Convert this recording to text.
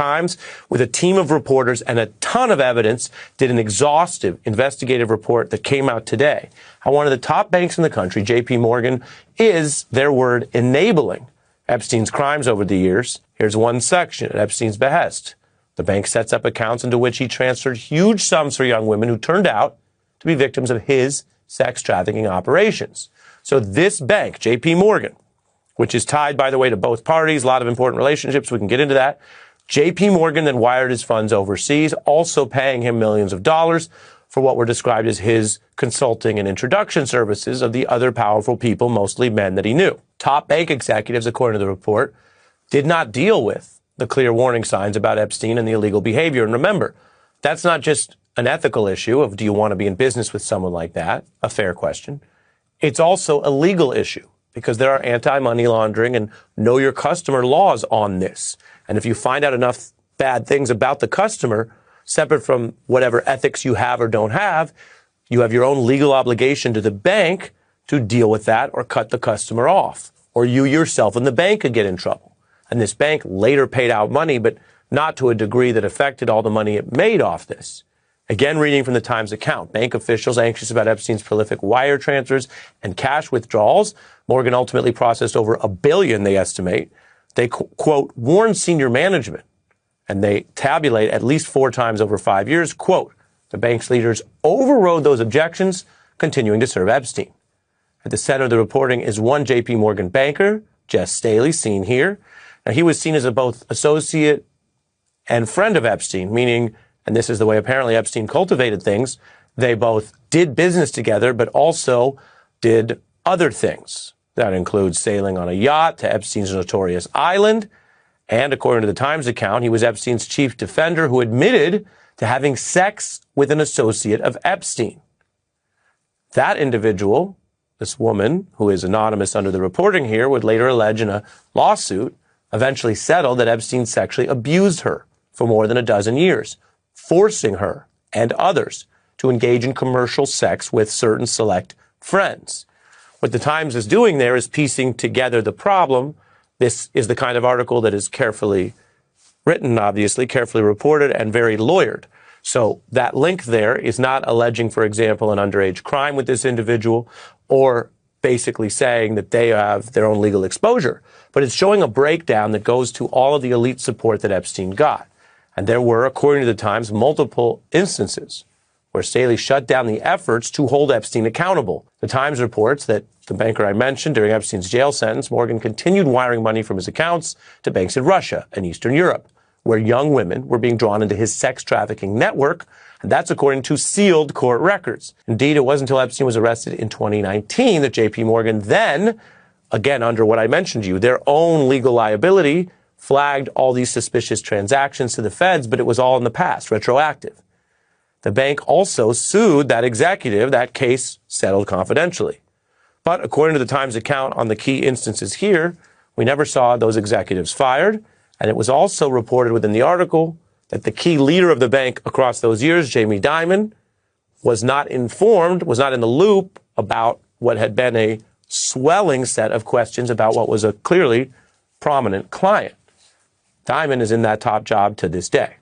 Times, with a team of reporters and a ton of evidence, did an exhaustive investigative report that came out today. How one of the top banks in the country, JP Morgan, is, their word, enabling Epstein's crimes over the years. Here's one section at Epstein's behest. The bank sets up accounts into which he transferred huge sums for young women who turned out to be victims of his sex trafficking operations. So this bank, JP Morgan, which is tied, by the way, to both parties, a lot of important relationships, we can get into that. JP Morgan then wired his funds overseas, also paying him millions of dollars for what were described as his consulting and introduction services of the other powerful people, mostly men that he knew. Top bank executives, according to the report, did not deal with the clear warning signs about Epstein and the illegal behavior. And remember, that's not just an ethical issue of do you want to be in business with someone like that, a fair question. It's also a legal issue because there are anti-money laundering and know your customer laws on this. And if you find out enough bad things about the customer, separate from whatever ethics you have or don't have, you have your own legal obligation to the bank to deal with that or cut the customer off. Or you yourself and the bank could get in trouble. And this bank later paid out money, but not to a degree that affected all the money it made off this. Again, reading from the Times account, bank officials anxious about Epstein's prolific wire transfers and cash withdrawals. Morgan ultimately processed over $1 billion, they estimate. They, quote, warned senior management, and they tabulate at least 4 times over 5 years, quote, the bank's leaders overrode those objections, continuing to serve Epstein. At the center of the reporting is one JP Morgan banker, Jess Staley, seen here. Now, he was seen as a both associate and friend of Epstein, meaning, and this is the way apparently Epstein cultivated things, they both did business together, but also did other things. That includes sailing on a yacht to Epstein's notorious island. And according to the Times account, he was Epstein's chief defender who admitted to having sex with an associate of Epstein. That individual, this woman, who is anonymous under the reporting here, would later allege in a lawsuit, eventually settled that Epstein sexually abused her for more than a dozen years, forcing her and others to engage in commercial sex with certain select friends. What the Times is doing there is piecing together the problem. This is the kind of article that is carefully written, obviously, carefully reported, and very lawyered. So that link there is not alleging, for example, an underage crime with this individual or basically saying that they have their own legal exposure. But it's showing a breakdown that goes to all of the elite support that Epstein got. And there were, according to the Times, multiple instances where Staley shut down the efforts to hold Epstein accountable. The Times reports that the banker I mentioned during Epstein's jail sentence, Morgan continued wiring money from his accounts to banks in Russia and Eastern Europe, where young women were being drawn into his sex trafficking network, and that's according to sealed court records. Indeed, it wasn't until Epstein was arrested in 2019 that JP Morgan then, again under what I mentioned to you, their own legal liability, flagged all these suspicious transactions to the feds, but it was all in the past, retroactive. The bank also sued that executive. That case settled confidentially. But according to the Times account on the key instances here, we never saw those executives fired. And it was also reported within the article that the key leader of the bank across those years, Jamie Dimon, was not informed, was not in the loop about what had been a swelling set of questions about what was a clearly prominent client. Dimon is in that top job to this day.